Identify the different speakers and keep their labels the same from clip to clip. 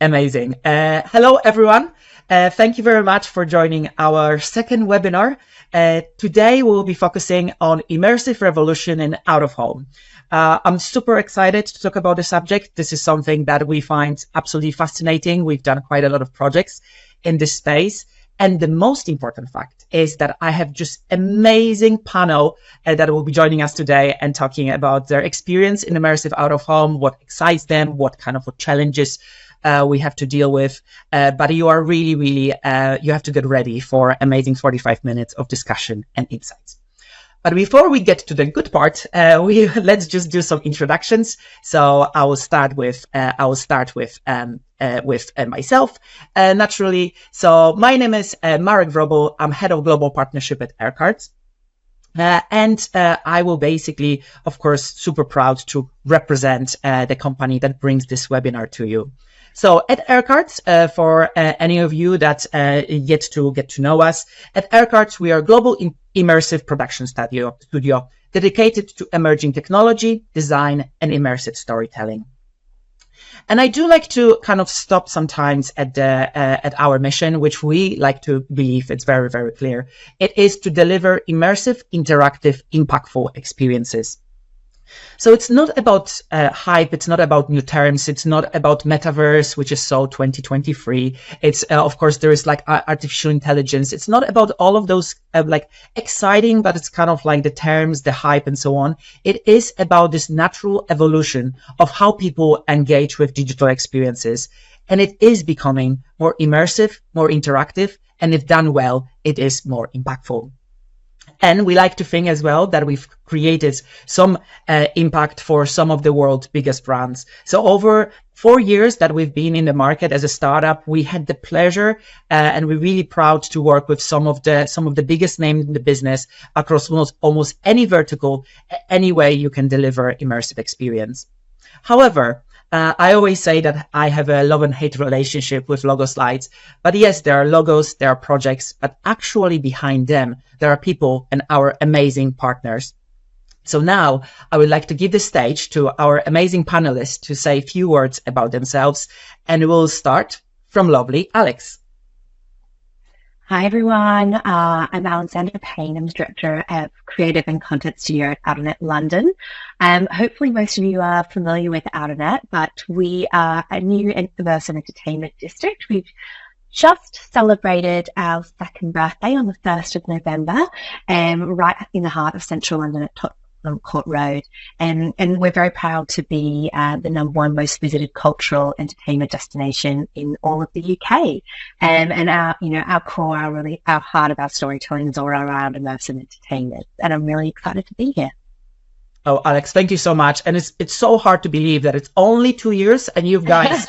Speaker 1: Amazing. Hello, everyone. Thank you very much for joining our second webinar. Today, we'll be focusing on immersive revolution in out-of-home. I'm super excited to talk about the subject. This is something that we find absolutely fascinating. We've done quite a lot of projects in this space. And the most important fact is that I have just amazing panel that will be joining us today and talking about their experience in immersive out-of-home, what excites them, what kind of challenges we have to deal with. But you are really, you have to get ready for amazing 45 minutes of discussion and insights. But before we get to the good part, let's just do some introductions. So I will start with myself, naturally. So my name is Marek Wrobel. I'm head of global partnership at Aircards. And I will basically, of course, super proud to represent the company that brings this webinar to you. So at Aircards, for any of you that yet to get to know us, at Aircards, we are a global immersive production studio dedicated to emerging technology, design, and immersive storytelling. And I do like to kind of stop sometimes at our mission, which we like to believe it's very, very clear. It is to deliver immersive, interactive, impactful experiences. So it's not about hype. It's not about new terms. It's not about metaverse, which is so 2023. It's, of course, there is like artificial intelligence. It's not about all of those like exciting, but it's kind of like the terms, the hype and so on. It is about this natural evolution of how people engage with digital experiences. And it is becoming more immersive, more interactive. And if done well, it is more impactful. And we like to think as well that we've created some impact for some of the world's biggest brands. So over 4 years that we've been in the market as a startup, we had the pleasure and we're really proud to work with some of the biggest names in the business across almost any vertical, any way you can deliver immersive experience. However, I always say that I have a love and hate relationship with logo slides. But yes, there are logos, there are projects, but actually behind them, there are people and our amazing partners. So now I would like to give the stage to our amazing panelists to say a few words about themselves. And we'll start from lovely Alex.
Speaker 2: Hi, everyone. I'm Alexandra Payne. I'm the Director of Creative and Content Studio at Outernet London. Hopefully most of you are familiar with Outernet, but we are a new immersive entertainment district. We've just celebrated our second birthday on the 1st of November, right in the heart of central London at Tottenham Court Road. And we're very proud to be the #1 most visited cultural entertainment destination in all of the UK. And our core, our heart of our storytelling is all around immersive entertainment. And I'm really excited to be here.
Speaker 1: Oh, Alex, thank you so much. And it's so hard to believe that it's only 2 years and you guys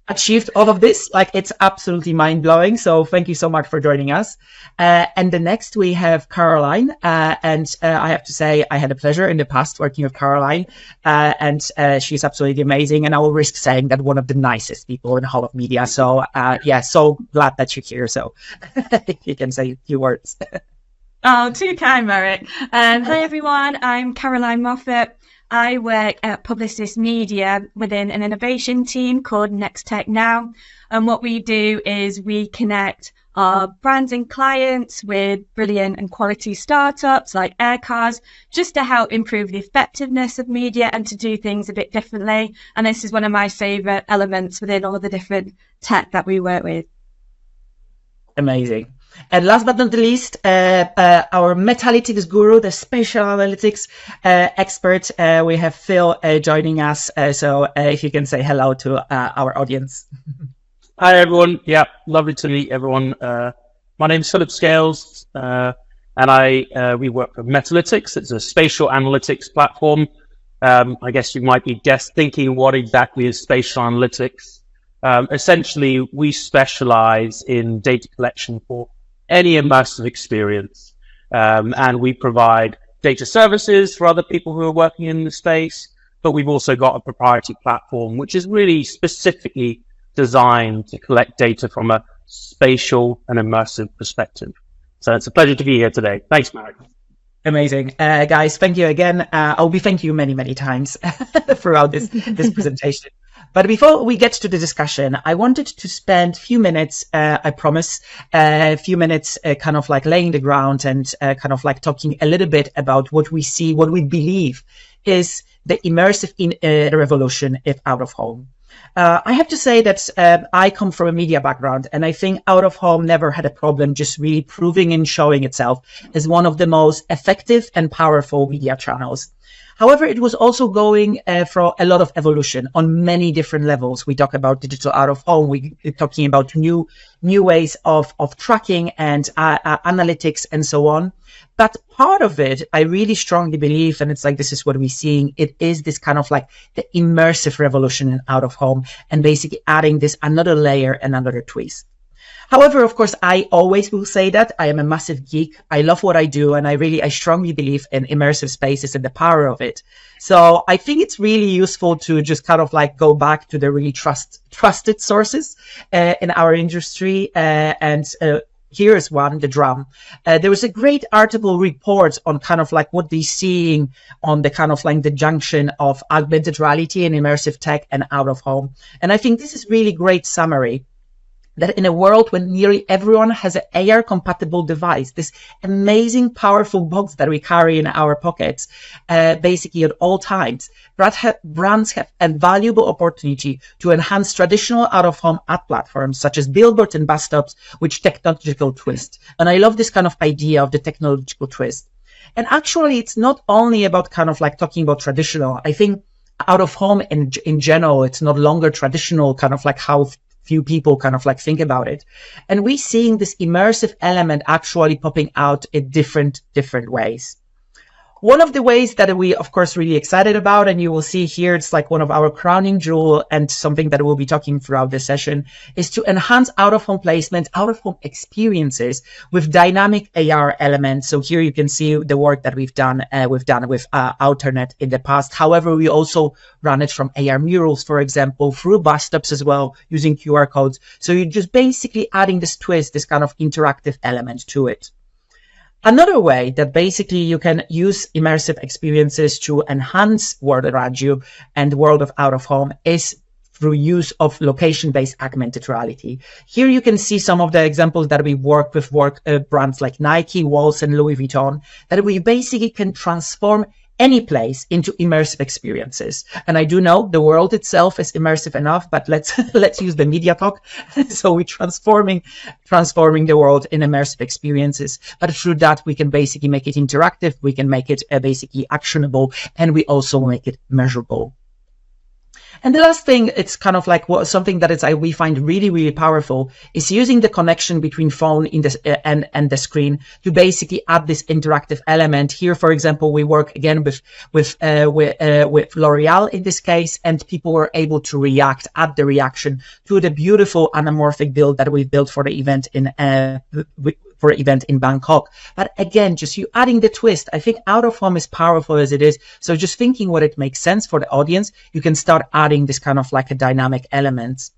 Speaker 1: achieved all of this. Like, it's absolutely mind-blowing. So thank you so much for joining us. And the next we have Caroline. And I have to say I had a pleasure in the past working with Caroline. And she's absolutely amazing. And I will risk saying that one of the nicest people in the whole of media. So yeah, so glad that you're here. So you can say a few words.
Speaker 3: Oh, too kind, Marek. Hi, everyone. I'm Caroline Moffat. I work at Publicis Media within an innovation team called Next Tech Now. And what we do is we connect our brands and clients with brilliant and quality startups like Aircards, just to help improve the effectiveness of media and to do things a bit differently. And this is one of my favorite elements within all the different tech that we work with.
Speaker 1: Amazing. And last but not the least, our metalytics guru, the spatial analytics expert, we have Phil joining us. So if you can say hello to our audience.
Speaker 4: Hi, everyone. Yeah, lovely to meet everyone. My name is Philip Scales, and we work for Metalytics. It's a spatial analytics platform. I guess you might be thinking what exactly is spatial analytics. Essentially, we specialize in data collection for any immersive experience. And we provide data services for other people who are working in the space, but we've also got a proprietary platform, which is really specifically designed to collect data from a spatial and immersive perspective. So it's a pleasure to be here today. Thanks, Marek.
Speaker 1: Amazing. Guys, thank you again. I'll be thanking you many, many times throughout this presentation. But before we get to the discussion, I wanted to spend a few minutes, I promise, a few minutes kind of like laying the ground and kind of like talking a little bit about what we see, what we believe is the immersive revolution if out of home. I have to say that I come from a media background, and I think out of home never had a problem just really proving and showing itself as one of the most effective and powerful media channels. However, it was also going for a lot of evolution on many different levels. We talk about digital out of home. We're talking about new ways of tracking and analytics and so on. But part of it, I really strongly believe, and it's like this is what we're seeing, it is this kind of like the immersive revolution in out of home and basically adding this another layer, another twist. However, of course, I always will say that I am a massive geek. I love what I do, and I strongly believe in immersive spaces and the power of it. So I think it's really useful to just kind of like go back to the really trusted sources in our industry. Here is one, the drum. There was a great article report on kind of like what they're seeing on the kind of like the junction of augmented reality and immersive tech and out of home. And I think this is really great summary that in a world when nearly everyone has an AR compatible device, this amazing, powerful box that we carry in our pockets, basically at all times, brands have a valuable opportunity to enhance traditional out-of-home ad platforms such as billboards and bus stops with technological twist. And I love this kind of idea of the technological twist. And actually, it's not only about kind of like talking about traditional. I think out of home in general, it's not longer traditional, kind of like how few people kind of like think about it. And we're seeing this immersive element actually popping out in different ways. One of the ways that we, of course, really excited about, and you will see here, it's like one of our crowning jewel and something that we'll be talking throughout this session, is to enhance out-of-home placements, out-of-home experiences with dynamic AR elements. So here you can see the work that we've done with Outernet in the past. However, we also run it from AR murals, for example, through bus stops as well, using QR codes. So you're just basically adding this twist, this kind of interactive element to it. Another way that basically you can use immersive experiences to enhance world around you and the world of out of home is through use of location-based augmented reality. Here you can see some of the examples that we work with brands like Nike, Walls, and Louis Vuitton, that we basically can transform any place into immersive experiences. And I do know the world itself is immersive enough, but let's use the media talk. So we're transforming the world in immersive experiences. But through that, we can basically make it interactive. We can make it basically actionable, and we also make it measurable. And the last thing, it's kind of like something that we find really, really powerful is using the connection between phone and the screen to basically add this interactive element. Here, for example, we work again with L'Oreal in this case, and people were able to add the reaction to the beautiful anamorphic build that we've built for the event in Bangkok. But again, just you adding the twist. I think out of home is powerful as it is. So just thinking what it makes sense for the audience, you can start adding this kind of like a dynamic element.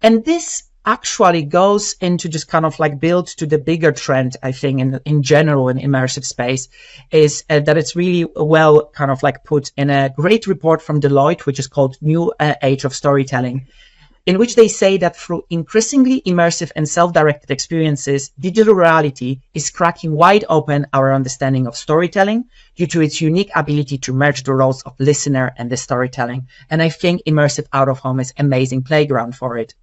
Speaker 1: And this actually goes into just kind of like build to the bigger trend, I think, in general in immersive space, is that it's really well kind of like put in a great report from Deloitte, which is called New Age of Storytelling, in which they say that through increasingly immersive and self-directed experiences, digital reality is cracking wide open our understanding of storytelling due to its unique ability to merge the roles of listener and the storytelling. And I think immersive out of home is an amazing playground for it.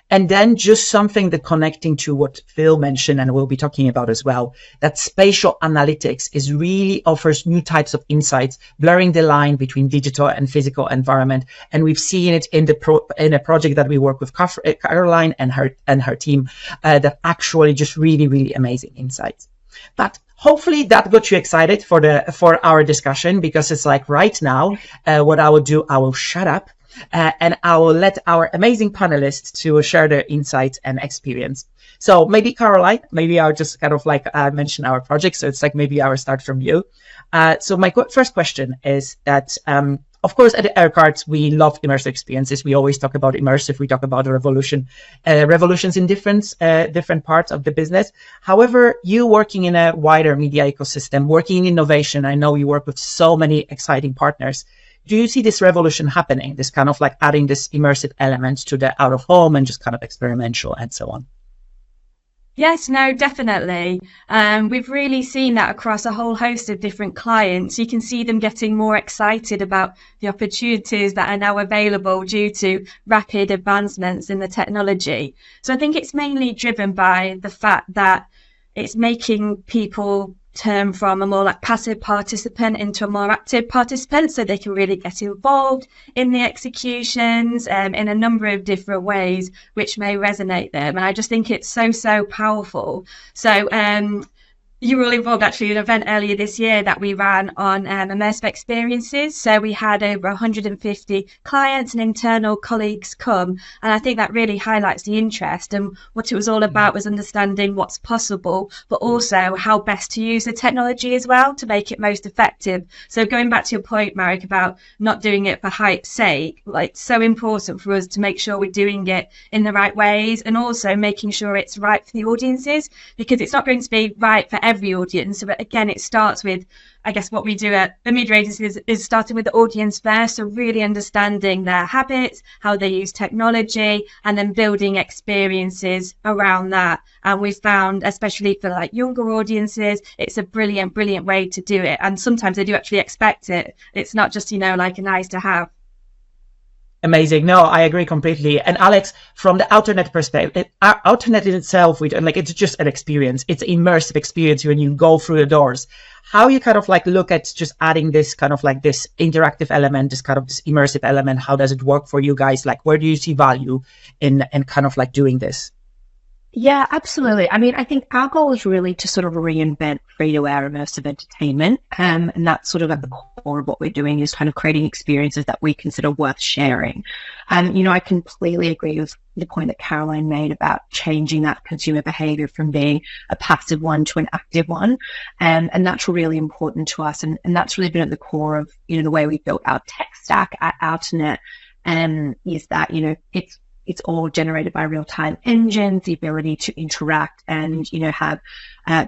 Speaker 1: And then just something that connecting to what Phil mentioned, and we'll be talking about as well, that spatial analytics really offers new types of insights, blurring the line between digital and physical environment. And we've seen it in a project that we work with Caroline and her team, that actually just really, really amazing insights. But hopefully that got you excited for our discussion, because it's like right now, what I will do, I will shut up. And I will let our amazing panelists to share their insights and experience. So maybe Caroline, maybe I'll just kind of like mention our project. So it's like maybe I will start from you. So my first question is that, of course, at Aircards, we love immersive experiences. We always talk about immersive. We talk about revolutions in different parts of the business. However, you working in a wider media ecosystem, working in innovation, I know you work with so many exciting partners. do you see this revolution happening, this kind of like adding this immersive elements to the out of home and just kind of experimental and so on?
Speaker 3: Yes, no, definitely. We've really seen that across a whole host of different clients. You can see them getting more excited about the opportunities that are now available due to rapid advancements in the technology. So I think it's mainly driven by the fact that it's making people turn from a more like passive participant into a more active participant, so they can really get involved in the executions in a number of different ways which may resonate them. And I just think it's so powerful. So you were all involved actually in an event earlier this year that we ran on immersive experiences. So we had over 150 clients and internal colleagues come. And I think that really highlights the interest. And what it was all about was understanding what's possible, but also how best to use the technology as well to make it most effective. So going back to your point, Marek, about not doing it for hype's sake, like so important for us to make sure we're doing it in the right ways, and also making sure it's right for the audiences, because it's not going to be right for every audience. But again, it starts with, I guess, what we do at the media agency is starting with the audience first. So really understanding their habits, how they use technology, and then building experiences around that. And we've found, especially for like younger audiences, it's a brilliant way to do it. And sometimes they do actually expect it. It's not just, like a nice to have.
Speaker 1: Amazing. No, I agree completely. And Alex, from the Outernet perspective, Outernet in itself, it's just an experience. It's an immersive experience when you go through the doors. How you kind of like look at just adding this kind of like this interactive element, this kind of this immersive element? How does it work for you guys? Like, where do you see value in kind of like doing this?
Speaker 2: Yeah, absolutely. I mean, I think our goal is really to sort of reinvent free-to-air immersive entertainment. And that's sort of at the core of what we're doing, is kind of creating experiences that we consider worth sharing. And, I completely agree with the point that Caroline made about changing that consumer behavior from being a passive one to an active one. And that's really important to us. And that's really been at the core of, the way we built our tech stack at Outernet. Is that, it's all generated by real-time engines. The ability to interact and, have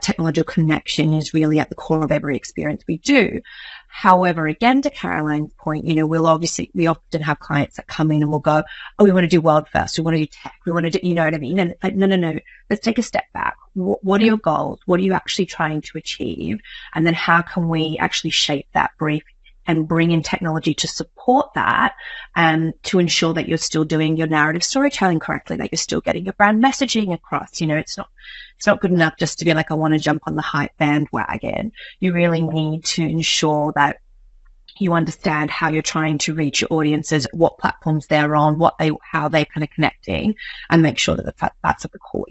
Speaker 2: technological connection is really at the core of every experience we do. However, again, to Caroline's point, we often have clients that come in and will go, oh, we want to do world first. We want to do tech. We want to do, you know what I mean? And like, no. Let's take a step back. What are your goals? What are you actually trying to achieve? And then how can we actually shape that brief and bring in technology to support that, and to ensure that you're still doing your narrative storytelling correctly, that you're still getting your brand messaging across. It's not good enough just to be like, I want to jump on the hype bandwagon. You really need to ensure that you understand how you're trying to reach your audiences, what platforms they're on, how they're kind of connecting, and make sure that that's at the core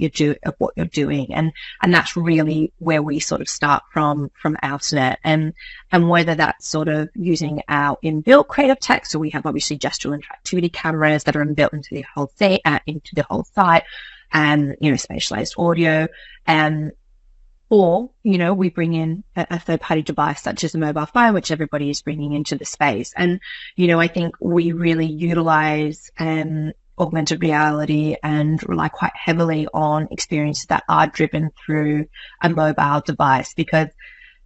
Speaker 2: of what you're doing. And that's really where we sort of start from Outernet, and whether that's sort of using our inbuilt creative tech. So we have obviously gestural interactivity cameras that are inbuilt into the whole site, and spatialized audio, or, we bring in a third-party device such as a mobile phone, which everybody is bringing into the space. And, I think we really utilize augmented reality and rely quite heavily on experiences that are driven through a mobile device, because,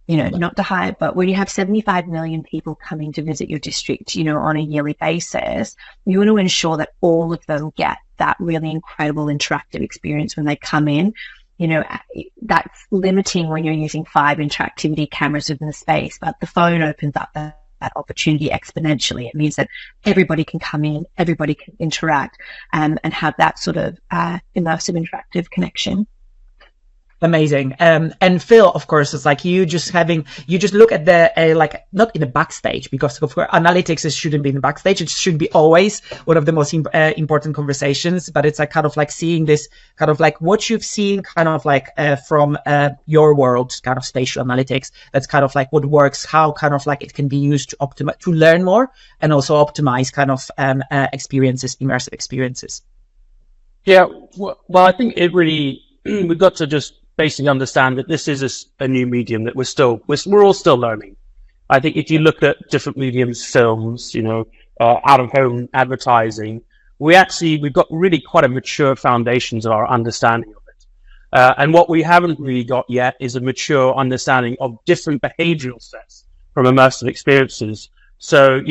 Speaker 2: not to hype, but when you have 75 million people coming to visit your district, on a yearly basis, you want to ensure that all of them get that really incredible interactive experience when they come in. That's limiting when you're using 5 interactivity cameras within the space, but the phone opens up that opportunity exponentially. It means that everybody can come in, everybody can interact, and have that sort of immersive interactive connection.
Speaker 1: Amazing. And Phil, of course, it's like you just look at the, like, not in the backstage, because of course analytics shouldn't be in the backstage. It should be always one of the most important conversations, but it's like kind of like seeing this kind of like what you've seen kind of like, from, your world, kind of spatial analytics. That's kind of like what works, how kind of like it can be used to optimize, to learn more, and also optimize kind of, experiences, immersive experiences.
Speaker 4: Yeah. Well, I think it really, we've got to just basically understand that this is a new medium that we're all still learning. I think if you look at different mediums, films, out of home advertising, we've got really quite a mature foundations of our understanding of it. And what we haven't really got yet is a mature understanding of different behavioral sets from immersive experiences. So,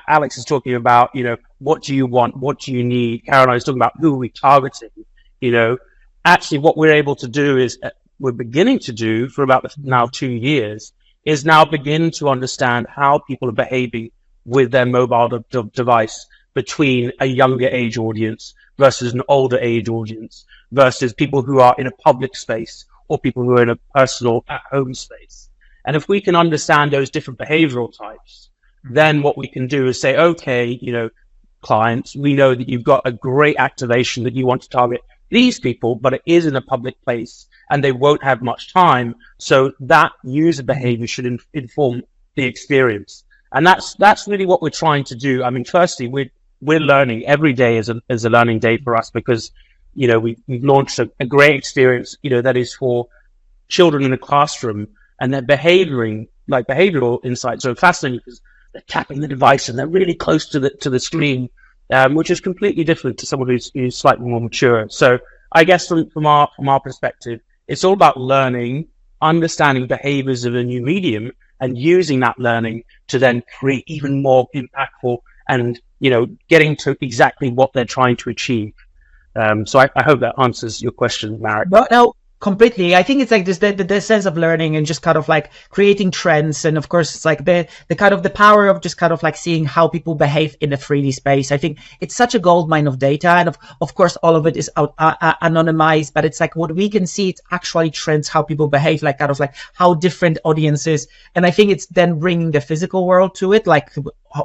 Speaker 4: Alex is talking about, what do you want? What do you need? Caroline is talking about who are we targeting? Actually what we're able to do is, we're beginning to do for about now 2 years, is now begin to understand how people are behaving with their mobile device between a younger age audience versus an older age audience versus people who are in a public space or people who are in a personal at-home space. And if we can understand those different behavioral types, then what we can do is say, okay, clients, we know that you've got a great activation that you want to target these people, but it is in a public place and they won't have much time. So that user behavior should inform the experience. And that's really what we're trying to do. I mean, firstly, we're learning. Every day is a learning day for us because, we've launched a great experience, that is for children in a classroom, and their behavioral insights are fascinating because they're tapping the device and they're really close to the screen, which is completely different to someone who's slightly more mature. So I guess from our perspective, it's all about learning, understanding behaviors of a new medium, and using that learning to then create even more impactful and, getting to exactly what they're trying to achieve. So I hope that answers your question, Marek.
Speaker 1: No, completely. I think it's like this, the sense of learning and just kind of like creating trends. And of course, it's like the kind of the power of just kind of like seeing how people behave in the 3D space. I think it's such a gold mine of data. And of course, all of it is anonymized, but it's like what we can see, it's actually trends, how people behave, like kind of like how different audiences. And I think it's then bringing the physical world to it, like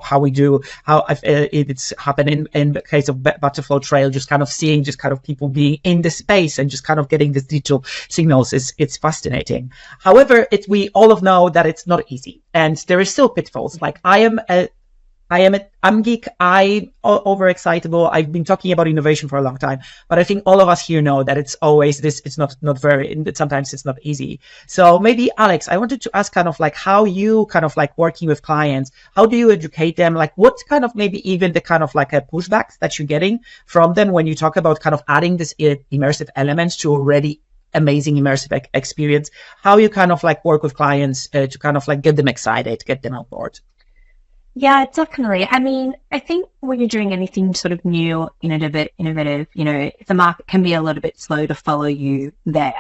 Speaker 1: how we do, how it's happened in the case of Butterfly Trail, just kind of seeing just kind of people being in the space and just kind of getting this digital signals it's fascinating. However, we all know that it's not easy and there is still pitfalls. Like I'm geek. I'm overexcitable. I've been talking about innovation for a long time, but I think all of us here know that it's always this. It's not very. Sometimes it's not easy. So maybe Alex, I wanted to ask kind of like how you kind of like working with clients. How do you educate them? Like what kind of maybe even the kind of like a pushbacks that you're getting from them when you talk about kind of adding this immersive elements to already amazing immersive experience? How you kind of like work with clients to kind of like get them excited, get them on board?
Speaker 2: Yeah, definitely. I mean, I think when you're doing anything sort of new, innovative, the market can be a little bit slow to follow you there.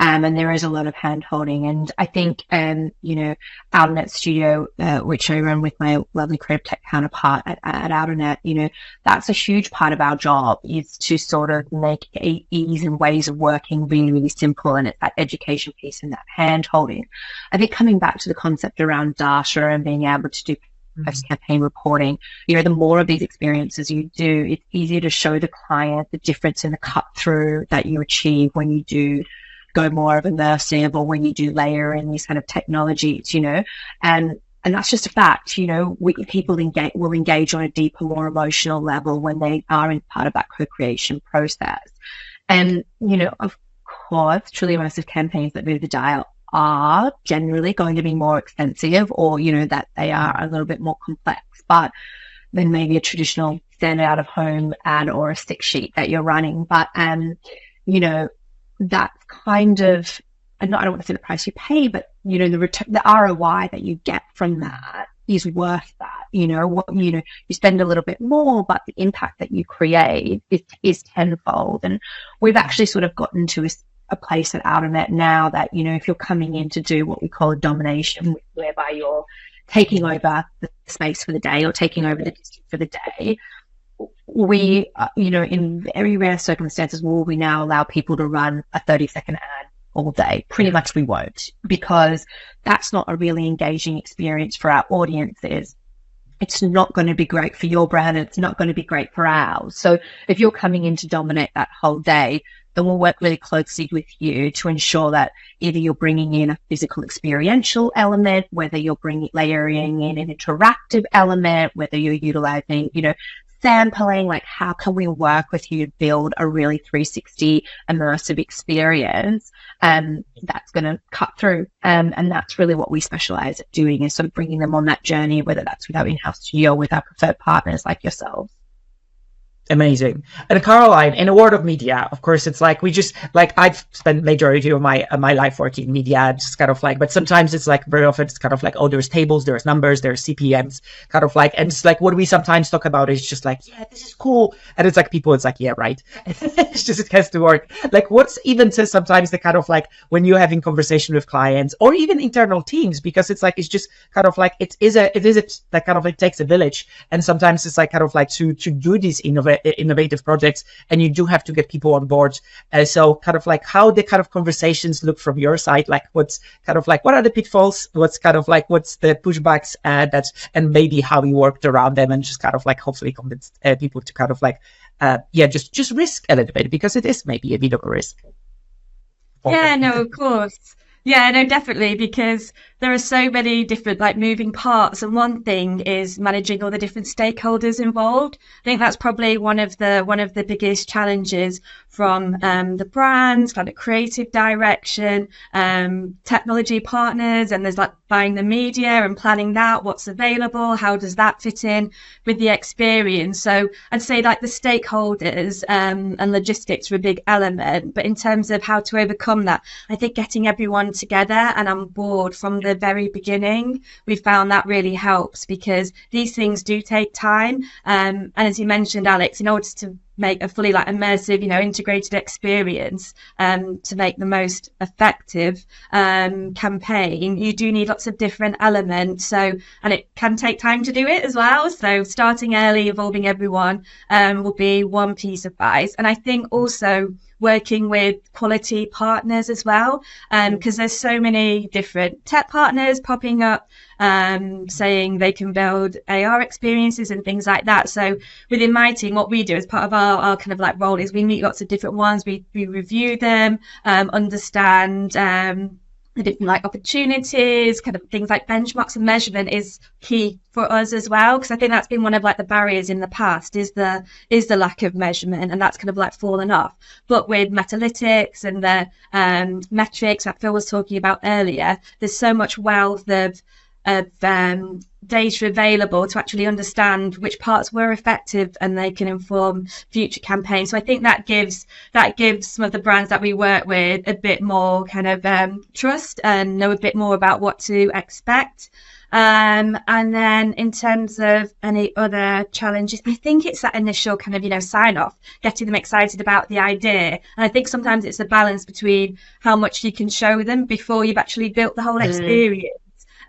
Speaker 2: And there is a lot of hand holding. And I think, Outernet Studio, which I run with my lovely creative tech counterpart at Outernet, that's a huge part of our job, is to sort of make ease and ways of working really, really simple. And it's that education piece and that hand holding. I think coming back to the concept around data and being able to do post-campaign reporting, the more of these experiences you do, it's easier to show the client the difference in the cut through that you achieve when you do go more of immersive or when you do layer in these kind of technologies, and that's just a fact. People will engage on a deeper, more emotional level when they are in part of that co-creation process. And, of course, truly immersive campaigns that move the dial are generally going to be more expensive, or that they are a little bit more complex, but than maybe a traditional stand out of home ad or a stick sheet that you're running. But that's kind of, and I don't want to say the price you pay, but the ROI that you get from that is worth that. You spend a little bit more, but the impact that you create is tenfold. And we've actually sort of gotten to a place at Outernet now that, if you're coming in to do what we call a domination, whereby you're taking over the space for the day or taking over the district for the day, we, in very rare circumstances, will we now allow people to run a 30-second ad all day? Pretty much we won't, because that's not a really engaging experience for our audiences. It's not going to be great for your brand, and it's not going to be great for ours. So if you're coming in to dominate that whole day, then we'll work really closely with you to ensure that either you're bringing in a physical experiential element, whether you're layering in an interactive element, whether you're utilizing, sampling, like how can we work with you to build a really 360 immersive experience that's going to cut through. And that's really what we specialize at doing, is sort of bringing them on that journey, whether that's with our in-house studio or with our preferred partners like yourselves.
Speaker 1: Amazing. And Caroline, in a world of media, of course, it's like we just like I've spent majority of my life working in media, just kind of like, but sometimes it's like very often it's kind of like, oh, there's tables, there's numbers, there's CPMs, kind of like, and it's like what we sometimes talk about is just like, yeah, this is cool, and it's like people, it's like, yeah, right, it's just it has to work. Like what's even to sometimes the kind of like when you're having conversation with clients or even internal teams, because it's like it's just kind of like it is a that kind of like takes a village, and sometimes it's like kind of like to do these innovative projects, and you do have to get people on board. So kind of like how the kind of conversations look from your side, like what's kind of like what are the pitfalls, what's kind of like what's the pushbacks and maybe how you worked around them, and just kind of like hopefully convince people to kind of like just risk a little bit, because it is maybe a bit of a risk.
Speaker 3: Yeah, no, of course. Yeah, no, definitely, because there are so many different like moving parts, and one thing is managing all the different stakeholders involved. I think that's probably one of the biggest challenges from the brands, kind of creative direction, technology partners, and there's like buying the media and planning that, what's available, how does that fit in with the experience. So I'd say like the stakeholders and logistics are a big element, but in terms of how to overcome that, I think getting everyone together and on board from the very beginning, we found that really helps, because these things do take time. And as you mentioned, Alex, in order to make a fully like immersive, integrated experience, to make the most effective campaign, you do need lots of different elements. So, and it can take time to do it as well. So starting early, involving everyone, will be one piece of advice. And I think also working with quality partners as well, because there's so many different tech partners popping up, saying they can build AR experiences and things like that. So within my team, what we do as part of our kind of like role is we meet lots of different ones, we review them, understand the different like opportunities, kind of things like benchmarks, and measurement is key for us as well, because I think that's been one of like the barriers in the past is the lack of measurement, and that's kind of like fallen off. But with metalytics and the metrics that Phil was talking about earlier, there's so much wealth of data available to actually understand which parts were effective, and they can inform future campaigns. So I think that gives some of the brands that we work with a bit more kind of trust and know a bit more about what to expect. And then in terms of any other challenges, I think it's that initial kind of, sign off, getting them excited about the idea. And I think sometimes it's a balance between how much you can show them before you've actually built the whole experience.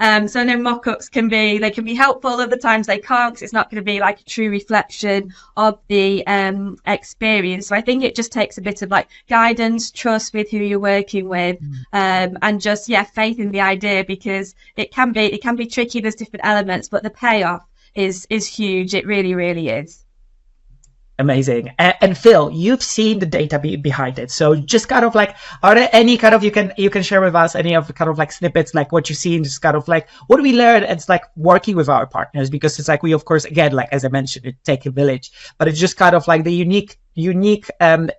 Speaker 3: So I know mock-ups can be helpful, other times they can't, because it's not going to be like a true reflection of the experience. So I think it just takes a bit of like guidance, trust with who you're working with, and just faith in the idea, because it can be tricky. There's different elements, but the payoff is huge. It really, really is.
Speaker 1: Amazing. And Phil, you've seen the data behind it. So just kind of like, are there any kind of, you can share with us any of the kind of like snippets, like what you've seen, just kind of like, what do we learn? It's like working with our partners, because it's like, we, of course, again, like, as I mentioned, it takes a village, but it's just kind of like the unique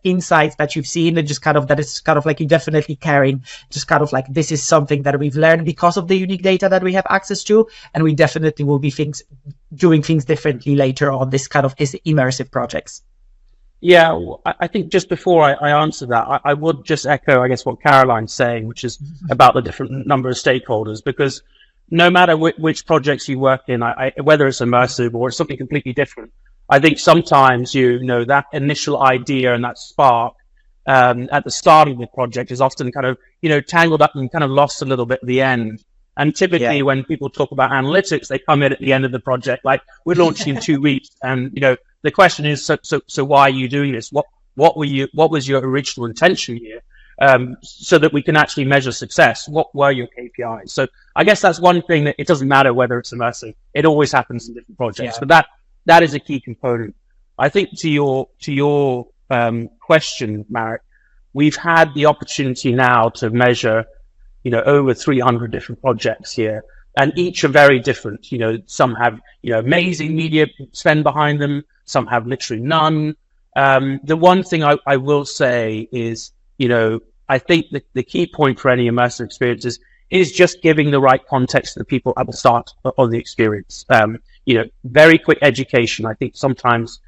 Speaker 1: insights that you've seen, and just kind of that is kind of like you definitely carrying, just kind of like this is something that we've learned because of the unique data that we have access to, and we definitely will be doing things differently later on. This kind of is immersive projects.
Speaker 4: Yeah, I think just before I answer that, I would just echo, I guess, what Caroline's saying, which is about the different number of stakeholders, because no matter which projects you work in, whether it's immersive or it's something completely different, I think sometimes, that initial idea and that spark at the start of the project is often kind of, tangled up and kind of lost a little bit at the end. And typically when people talk about analytics, they come in at the end of the project, like, we're launching in 2 weeks. And, the question is, so why are you doing this? What was your original intention here? So that we can actually measure success. What were your KPIs? So I guess that's one thing, that it doesn't matter whether it's immersive. It always happens in different projects, but that is a key component. I think to your question, Marek, we've had the opportunity now to measure, over 300 different projects here, and each are very different. Some have, amazing media spend behind them. Some have literally none. The one thing I will say is, I think the key point for any immersive experiences is just giving the right context to the people at the start of the experience. Very quick education. I think sometimes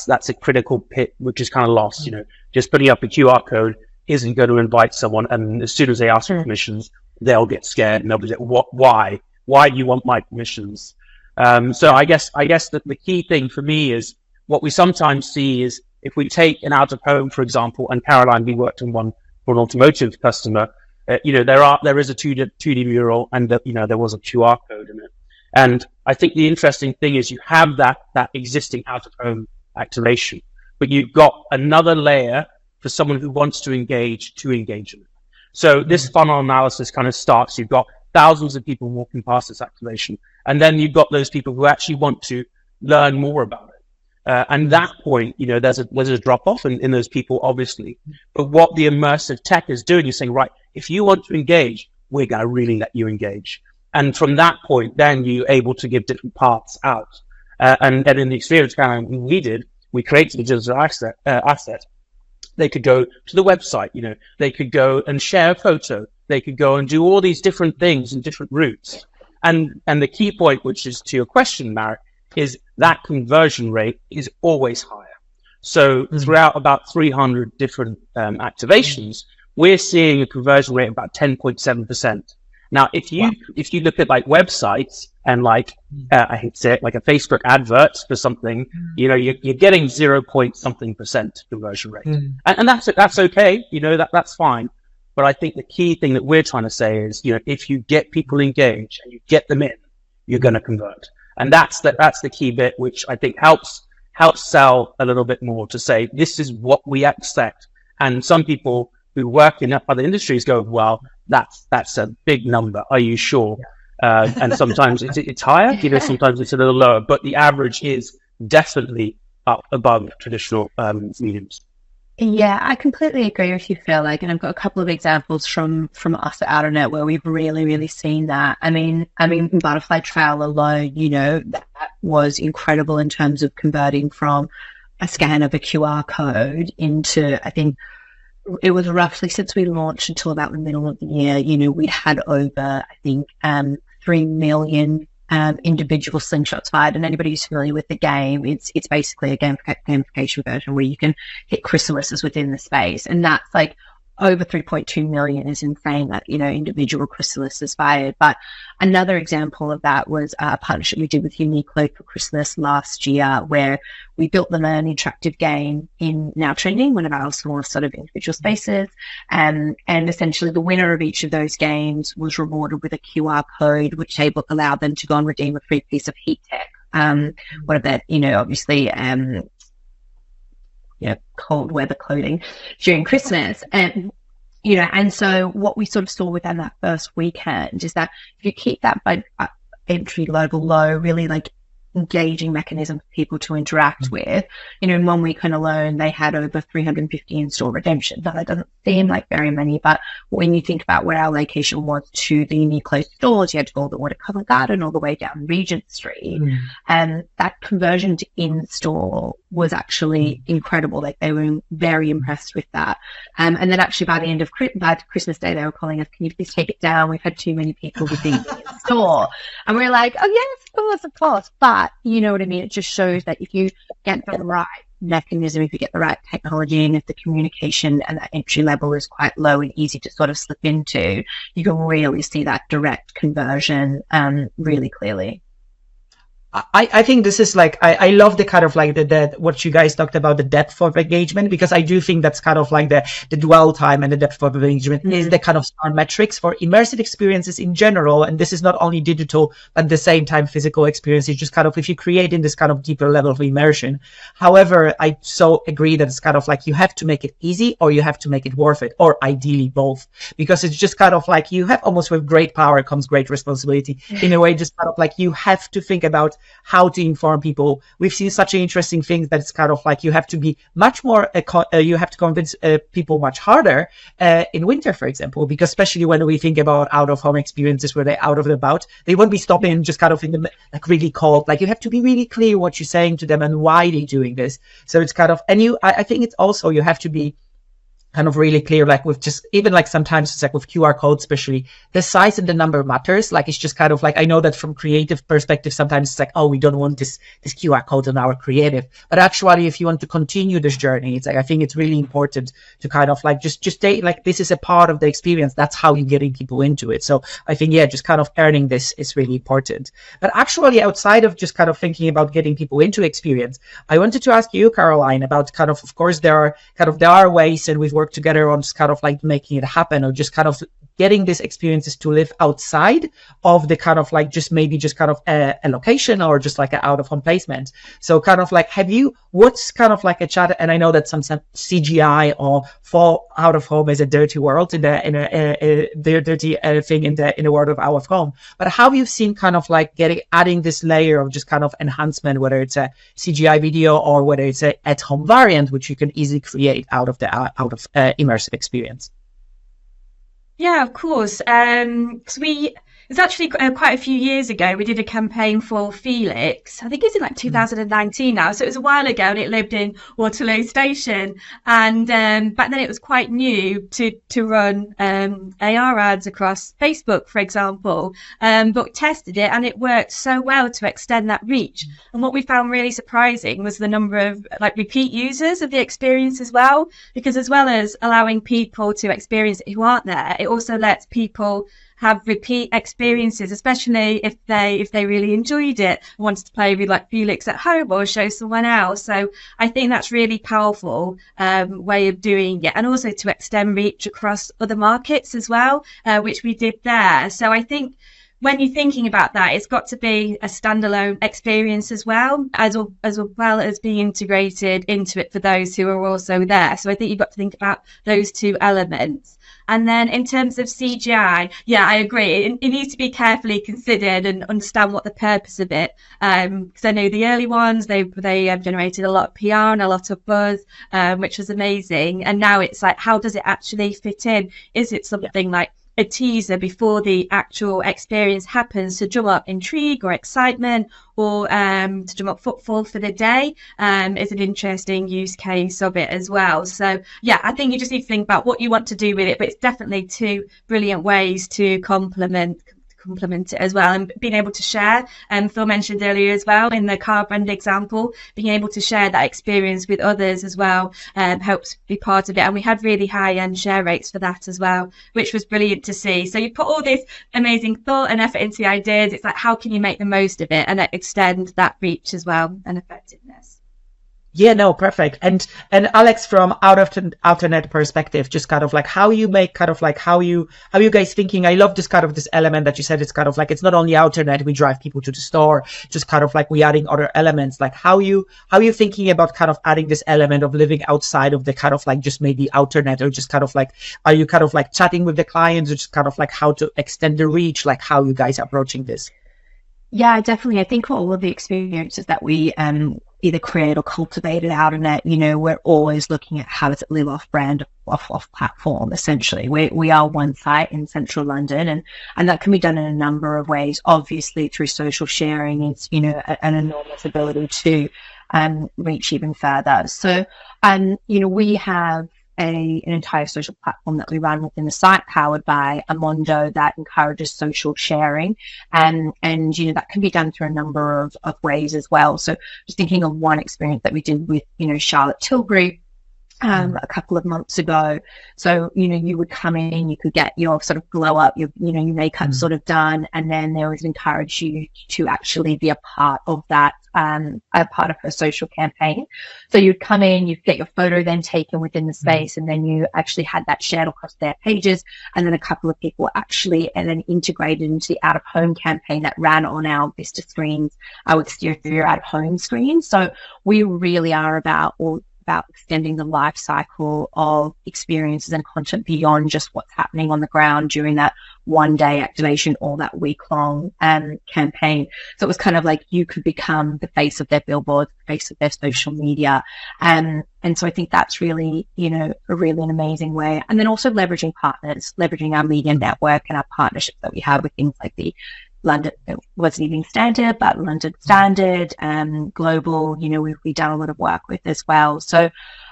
Speaker 4: that's a critical bit which is kind of lost. You know, just putting up a QR code isn't going to invite someone, and as soon as they ask for permissions, they'll get scared and they'll be like, why do you want my permissions? So I guess that the key thing for me is what we sometimes see is if we take an out of home, for example, and Caroline, we worked on one for an automotive customer. You know, there is a 2D mural, and you know, there was a QR code in it. And I think the interesting thing is you have that existing out of home activation, but you've got another layer for someone who wants to engage in it. So this funnel analysis kind of starts. You've got thousands of people walking past this activation, and then you've got those people who actually want to learn more about it. And that point, you know, there's a drop off in those people, obviously. But what the immersive tech is doing is saying, right, if you want to engage, we're going to really let you engage. And from that point, then you're able to give different parts out. And in the experience we created a digital asset. They could go to the website, you know, they could go and share a photo. They could go and do all these different things in different routes. And the key point, which is to your question, Marek, is that conversion rate is always higher. So throughout about 300 different activations, we're seeing a conversion rate of about 10.7%. Now, if you look at like websites and like, I hate to say it, like a Facebook advert for something, you know, you're getting 0 point something percent conversion rate. And that's okay. You know, that's fine. But I think the key thing that we're trying to say is, you know, if you get people engaged and you get them in, you're going to convert. And that's the key bit, which I think helps sell a little bit more, to say, this is what we expect. And some people who work in other industries go, well, that's a big number. Are you sure? And sometimes it's higher, you know, sometimes it's a little lower, but the average is definitely up above traditional mediums.
Speaker 2: Yeah, I completely agree with you, Phil. Like, and I've got a couple of examples from us at Outernet where we've really seen that. I mean, Butterfly Trail alone, you know, that was incredible in terms of converting from a scan of a QR code into, I think it was roughly, since we launched until about the middle of the year, you know, we'd had over, I think, 3 million individual slingshots fired. And anybody who's familiar with the game, it's basically a gamification version where you can hit chrysalises within the space, and that's like over 3.2 million is insane that, you know, individual chrysalises fired. But another example of that was a partnership we did with Uniqlo for Christmas last year, where we built them an interactive game in Now Trending, one of our small sort of individual spaces. And essentially the winner of each of those games was rewarded with a QR code, which allowed them to go and redeem a free piece of heat tech. One of that, you know, obviously, cold weather clothing during Christmas. And, you know, and so what we sort of saw within that first weekend is that if you keep that by entry level low, really like engaging mechanism for people to interact with, you know, in 1 weekend alone, they had over 350 in-store redemptions. Now, that doesn't seem like very many, but when you think about where our location was to the Uniqlo stores, you had to go all the way to Covent Garden, all the way down Regent Street. And that conversion to in-store was actually incredible. Like, they were very impressed with that. And then actually by the end of Christmas Day, they were calling us, can you please take it down? We've had too many people with the in-store. And we're like, oh yes, of course. But you know what I mean? It just shows that if you get the right mechanism, if you get the right technology, and if the communication and that entry level is quite low and easy to sort of slip into, you can really see that direct conversion really clearly.
Speaker 1: I think this is like, I love the kind of like the what you guys talked about, the depth of engagement, because I do think that's kind of like the dwell time and the depth of engagement is the kind of star metrics for immersive experiences in general. And this is not only digital, but at the same time physical experiences, just kind of if you create in this kind of deeper level of immersion. However, I so agree that it's kind of like you have to make it easy or you have to make it worth it, or ideally both, because it's just kind of like you have almost with great power comes great responsibility in a way, just kind of like you have to think about how to inform people. We've seen such an interesting thing that it's kind of like you have to be much more, you have to convince people much harder in winter, for example, because especially when we think about out-of-home experiences where they're out of the bout, they won't be stopping just kind of in the like really cold. Like you have to be really clear what you're saying to them and why they're doing this. So it's kind of, and I think it's also, you have to be kind of really clear, like with just even like sometimes it's like with QR codes, especially the size and the number matters. Like it's just kind of like, I know that from creative perspective, sometimes it's like, oh, we don't want this QR code on our creative, but actually if you want to continue this journey, it's like, I think it's really important to kind of like just stay like, this is a part of the experience. That's how you're getting people into it. So I think, yeah, just kind of earning this is really important. But actually outside of just kind of thinking about getting people into experience, I wanted to ask you, Caroline, about kind of course, there are ways, and we've worked together on just kind of like making it happen, or just kind of getting these experiences to live outside of the kind of like just maybe just kind of a location or just like an out of home placement. So kind of like, what's kind of like a chat? And I know that some CGI or fall out of home is a dirty world in a dirty thing in the world of out of home. But how have you seen kind of like adding this layer of just kind of enhancement, whether it's a CGI video or whether it's a at home variant, which you can easily create out of immersive experience?
Speaker 3: Yeah, of course. It was actually quite a few years ago. We did a campaign for Felix. I think it's in like 2019 now. So it was a while ago, and it lived in Waterloo Station. And back then it was quite new to run AR ads across Facebook, for example. But we tested it, and it worked so well to extend that reach. And what we found really surprising was the number of like repeat users of the experience as well, because as well as allowing people to experience it who aren't there, it also lets people have repeat experiences, especially if they really enjoyed it, wanted to play with like Felix at home or show someone else. So I think that's really powerful way of doing it, and also to extend reach across other markets as well, which we did there. So I think when you're thinking about that, it's got to be a standalone experience as well as being integrated into it for those who are also there. So I think you've got to think about those two elements. And then in terms of CGI, yeah, I agree. It needs to be carefully considered and understand what the purpose of it. Because I know the early ones, they have generated a lot of PR and a lot of buzz, which was amazing. And now it's like, how does it actually fit in? Is it something like a teaser before the actual experience happens to drum up intrigue or excitement, or to drum up footfall for the day, is an interesting use case of it as well. So yeah, I think you just need to think about what you want to do with it, but it's definitely two brilliant ways to complement it as well, and being able to share. And Phil mentioned earlier as well in the car brand example, being able to share that experience with others as well helps be part of it. And we had really high end share rates for that as well, which was brilliant to see. So you put all this amazing thought and effort into the ideas. It's like, how can you make the most of it and extend that reach as well and effectiveness?
Speaker 1: Yeah, no, perfect. And Alex, from Outernet perspective, just kind of like how you make kind of like how you guys thinking. I love this kind of this element that you said. It's kind of like, it's not only Outernet, we drive people to the store, just kind of like we adding other elements. Like how you thinking about kind of adding this element of living outside of the kind of like just maybe Outernet, or just kind of like, are you kind of like chatting with the clients, or just kind of like how to extend the reach, like how you guys are approaching this?
Speaker 2: Yeah, definitely. I think all of the experiences that we either create or cultivate at Outernet, we're always looking at how does it live off brand, off platform. Essentially, we are one site in central London, and that can be done in a number of ways. Obviously, through social sharing, it's an enormous ability to reach even further. So, we have an entire social platform that we run within the site, powered by Amondo, that encourages social sharing, and that can be done through a number of ways as well. So just thinking of one experience that we did with Charlotte Tilbury a couple of months ago. So you would come in, you could get your sort of glow up, your makeup sort of done, and then they always encourage you to actually be a part of that, a part of her social campaign. So you'd come in, you'd get your photo then taken within the space, and then you actually had that shared across their pages, and then a couple of people actually and then integrated into the out of home campaign that ran on our Vista screens, our exterior out of home screens. So we really are about extending the life cycle of experiences and content beyond just what's happening on the ground during that one day activation or that week-long campaign. So it was kind of like you could become the face of their billboard, the face of their social media. And so I think that's really, an amazing way. And then also leveraging partners, leveraging our media network and our partnerships that we have with things like the London, it wasn't Evening Standard, but London Standard, Global, we've done a lot of work with as well. So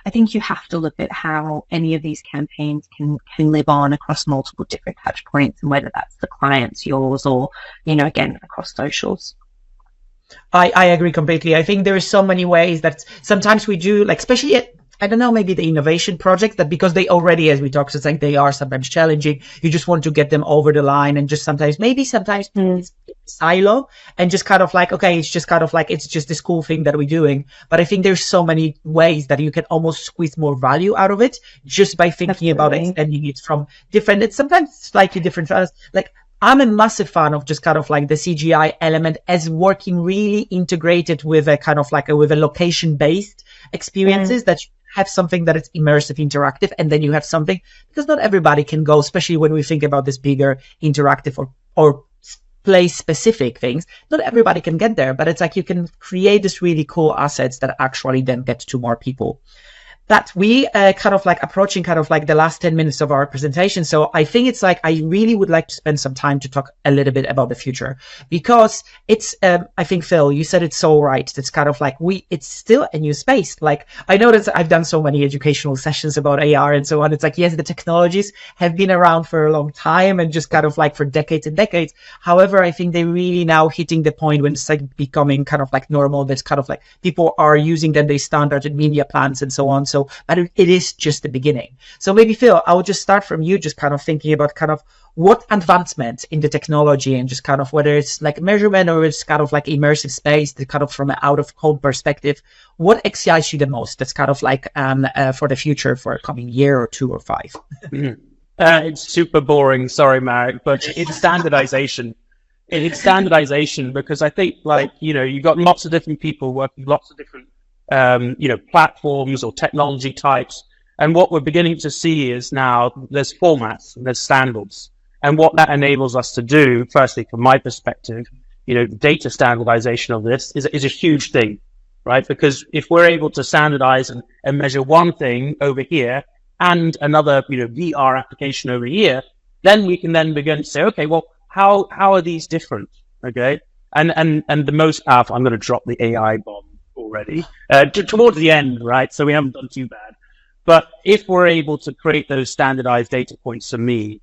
Speaker 2: I think you have to look at how any of these campaigns can live on across multiple different touch points, and whether that's the clients, yours, or, again, across socials.
Speaker 1: I agree completely. I think there are so many ways that sometimes we do, like, especially at, I don't know, maybe the innovation projects, that because they already, as we talked, it's like they are sometimes challenging. You just want to get them over the line, and just sometimes it's silo, and just kind of like, okay, it's just kind of like, it's just this cool thing that we're doing. But I think there's so many ways that you can almost squeeze more value out of it just by thinking about extending it from different, it's sometimes slightly different. Like, I'm a massive fan of just kind of like the CGI element as working really integrated with a kind of like with a location-based experiences, that you have something that is immersive, interactive, and then you have something, because not everybody can go, especially when we think about this bigger interactive or place specific things, not everybody can get there, but it's like you can create this really cool assets that actually then get to more people. That we kind of like approaching kind of like the last 10 minutes of our presentation. So I think it's like, I really would like to spend some time to talk a little bit about the future, because it's, I think, Phil, you said it so right. It's kind of like it's still a new space. Like, I know that I've done so many educational sessions about AR and so on. It's like, yes, the technologies have been around for a long time and just kind of like for decades and decades. However, I think they're really now hitting the point when it's like becoming kind of like normal. That's kind of like people are using them, they standard in media plans and so on. So, but it is just the beginning. So maybe, Phil, I will just start from you, just kind of thinking about kind of what advancement in the technology, and just kind of whether it's like measurement or it's kind of like immersive space, the kind of from an out of home perspective, what excites you the most? That's kind of like for the future, for a coming year or 2 or 5.
Speaker 4: It's super boring. Sorry, Marek, but it's standardization. It's standardization, because I think, like, you've got lots of different people working lots of different platforms or technology types. And what we're beginning to see is now there's formats and there's standards. And what that enables us to do, firstly, from my perspective, data standardization of this is a huge thing, right? Because if we're able to standardize and measure one thing over here and another, VR application over here, then we can then begin to say, okay, well, how are these different? Okay. And the most powerful, I'm going to drop the AI bomb already, towards the end, right? So we haven't done too bad. But if we're able to create those standardized data points for me,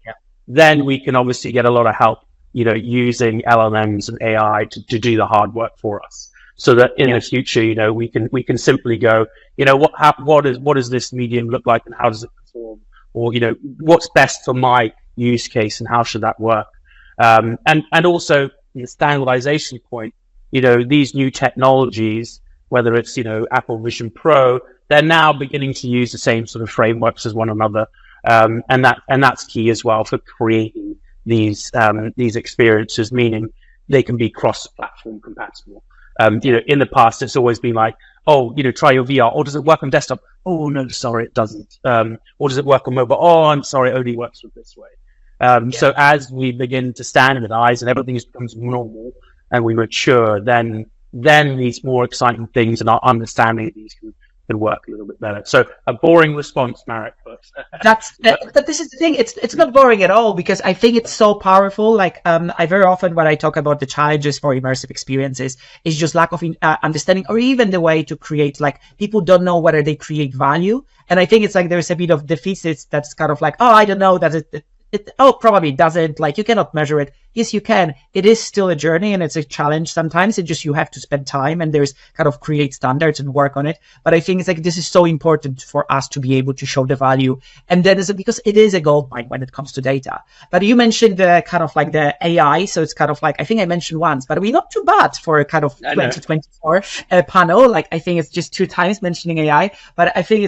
Speaker 4: then we can obviously get a lot of help, using LLMs and AI to do the hard work for us. So that in the future, we can simply go, what does this medium look like, and how does it perform? Or, what's best for my use case, and how should that work? And also the standardization point, these new technologies, whether it's, Apple Vision Pro, they're now beginning to use the same sort of frameworks as one another. And that's key as well for creating these experiences, meaning they can be cross-platform compatible. In the past, it's always been like, try your VR. Or does it work on desktop? Oh, no, sorry, it doesn't. Or does it work on mobile? Oh, I'm sorry, it only works with this way. So as we begin to standardize and everything becomes normal and we mature, then these more exciting things and our understanding of these can work a little bit better. So a boring response, Marek, but
Speaker 1: but this is the thing. It's not boring at all, because I think it's so powerful. Like, I very often, when I talk about the challenges for immersive experiences, is just lack of understanding, or even the way to create, like, people don't know whether they create value. And I think it's like there's a bit of deficit that's kind of like, oh, I don't know, that it probably doesn't, like, you cannot measure it. Yes, you can. It is still a journey, and it's a challenge sometimes. It just, you have to spend time, and there's kind of create standards and work on it. But I think it's like, this is so important for us to be able to show the value. And then because it is a gold mine when it comes to data. But you mentioned the kind of like the AI. So it's kind of like, I think I mentioned once, but we're not too bad for a kind of 2024 panel. Like, I think it's just 2 times mentioning AI, but I think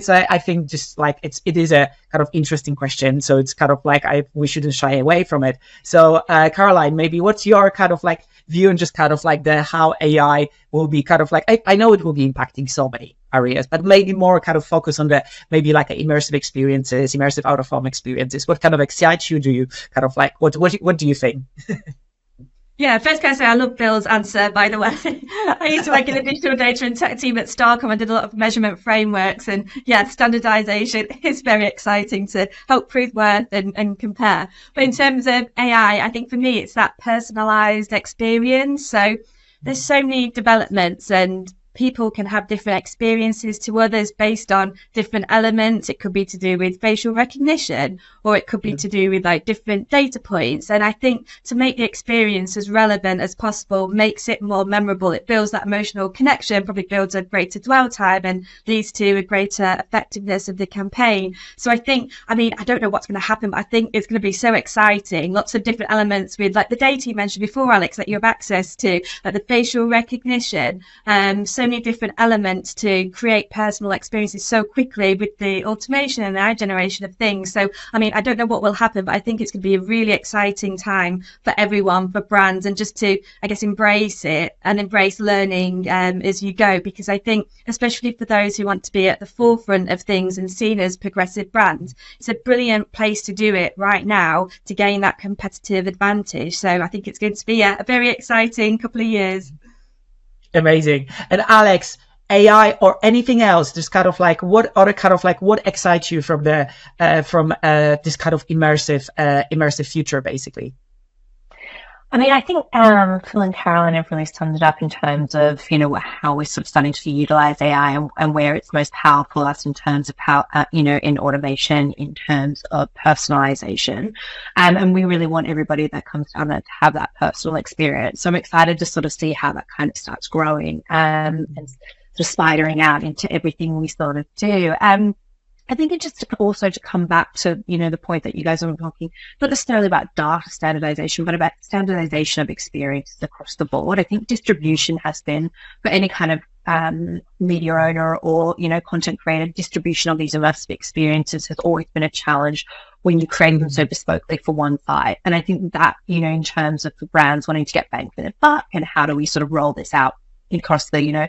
Speaker 1: just like, it is a kind of interesting question. So it's kind of like, we shouldn't shy away from it. So, Caroline, maybe what's your kind of like view, and just kind of like how AI will be kind of like, I know it will be impacting so many areas, but maybe more kind of focus on the maybe like immersive experiences, immersive out of home experiences. What kind of excites you? Do you kind of like, what do you think?
Speaker 3: Yeah, first can I say I love Bill's answer, by the way. I used to work in the digital data and tech team at Starcom. I did a lot of measurement frameworks, and standardization is very exciting to help prove worth and compare. But in terms of AI, I think for me, it's that personalized experience. So there's so many developments, and people can have different experiences to others based on different elements. It could be to do with facial recognition, or it could be to do with like different data points. And I think to make the experience as relevant as possible makes it more memorable. It builds that emotional connection, probably builds a greater dwell time, and leads to a greater effectiveness of the campaign. So I think, I mean, I don't know what's going to happen, but I think it's going to be so exciting. Lots of different elements with like the data you mentioned before, Alex, that you have access to, like the facial recognition, so many different elements to create personal experiences so quickly with the automation and the eye generation of things. So, I mean, I don't know what will happen, but I think it's going to be a really exciting time for everyone, for brands, and just to, I guess, embrace it and embrace learning as you go, because I think, especially for those who want to be at the forefront of things and seen as progressive brands, it's a brilliant place to do it right now to gain that competitive advantage. So I think it's going to be a very exciting couple of years.
Speaker 1: Amazing. And Alex, AI or anything else, just kind of like what excites you from the this kind of immersive future, basically?
Speaker 2: I mean, I think Phil and Caroline have really summed it up in terms of, you know, how we're sort of starting to utilize AI and where it's most powerful us in terms of how, you know, in automation, in terms of personalization. And we really want everybody that comes down there to have that personal experience. So I'm excited to sort of see how that kind of starts growing and sort of spidering out into everything we sort of do. I think it just also to come back to, you know, the point that you guys are talking, not necessarily about data standardization, but about standardization of experiences across the board. I think distribution has been, for any kind of media owner or, you know, content creator, distribution of these immersive experiences has always been a challenge when you create them so bespokely for one site. And I think that, you know, in terms of the brands wanting to get bang for their buck and how do we sort of roll this out across the, you know,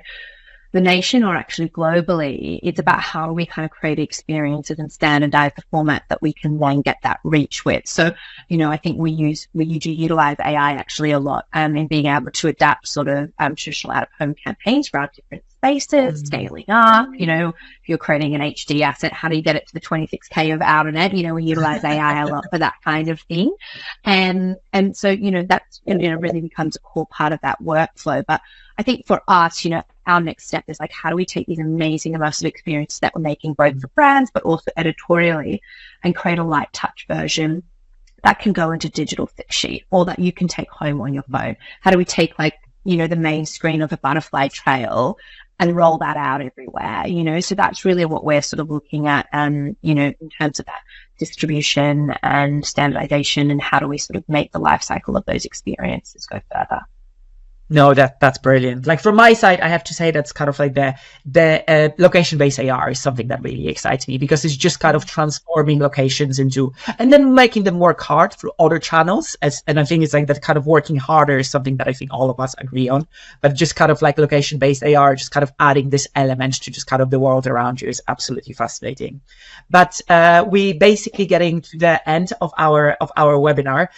Speaker 2: the nation or actually globally, it's about how do we kind of create experiences and standardize the format that we can then get that reach with. So, you know, I think we utilize AI actually a lot in being able to adapt sort of traditional out-of-home campaigns for our different spaces, scaling up, you know, if you're creating an HD asset, how do you get it to the 26K of Outernet? You know, we utilize AI a lot for that kind of thing. And so, you know, that's, you know, really becomes a core part of that workflow. But I think for us, you know, our next step is like, how do we take these amazing immersive experiences that we're making both for brands, but also editorially, and create a light touch version that can go into digital fix sheet or that you can take home on your phone? How do we take like, you know, the main screen of a butterfly trail and roll that out everywhere, you know? So that's really what we're sort of looking at, you know, in terms of that distribution and standardization, and how do we sort of make the life cycle of those experiences go further.
Speaker 1: No, that's brilliant. Like from my side, I have to say that's kind of like the location-based AR is something that really excites me, because it's just kind of transforming locations into, and then making them work hard through other channels. And I think it's like that kind of working harder is something that I think all of us agree on. But just kind of like location-based AR, just kind of adding this element to just kind of the world around you is absolutely fascinating. But we basically getting to the end of our webinar.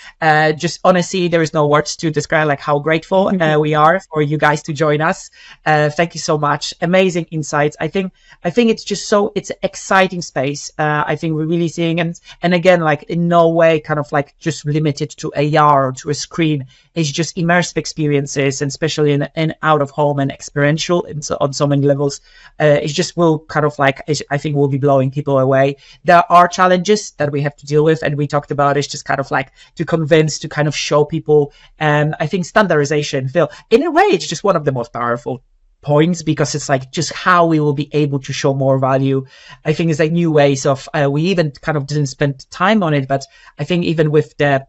Speaker 1: Just honestly, there is no words to describe like how grateful we are for you guys to join us. Thank you so much. Amazing insights. I think it's just it's an exciting space. I think we're really seeing, and again, like in no way kind of like just limited to AR or to a screen. It's just immersive experiences, and especially in out of home and experiential on so many levels. It just will kind of like, I think will be blowing people away. There are challenges that we have to deal with, and we talked about it's just kind of like to convince, to kind of show people. And I think standardization, Phil, in a way, it's just one of the most powerful points, because it's like just how we will be able to show more value. I think it's like new ways of, we even kind of didn't spend time on it, but I think even with the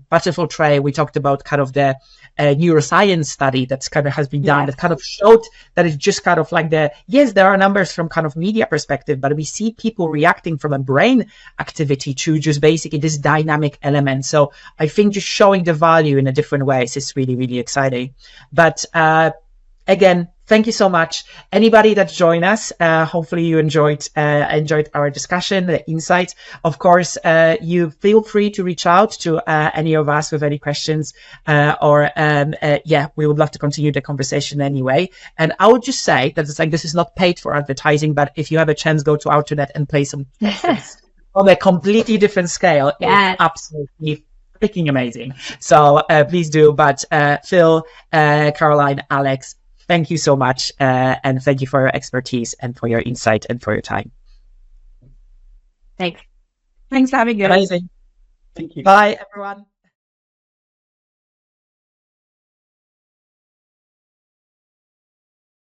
Speaker 1: butterfly tray, we talked about kind of the neuroscience study that's kind of has been done, that kind of showed that it's just kind of like yes, there are numbers from kind of media perspective, but we see people reacting from a brain activity to just basically this dynamic element. So I think just showing the value in a different ways is really, really exciting. But again, thank you so much. Anybody that joined us, hopefully you enjoyed our discussion, the insights. Of course, you feel free to reach out to any of us with any questions, or we would love to continue the conversation anyway. And I would just say that it's like, this is not paid for advertising, but if you have a chance, go to Outernet and play some on a completely different scale.
Speaker 2: Yes.
Speaker 1: It's absolutely freaking amazing. So please do. But Phil, Caroline, Alex, Thank you so much. And thank you for your expertise and for your insight and for your time.
Speaker 2: Thanks.
Speaker 3: Thanks for having us.
Speaker 1: Amazing.
Speaker 4: Thank you.
Speaker 1: Bye, everyone.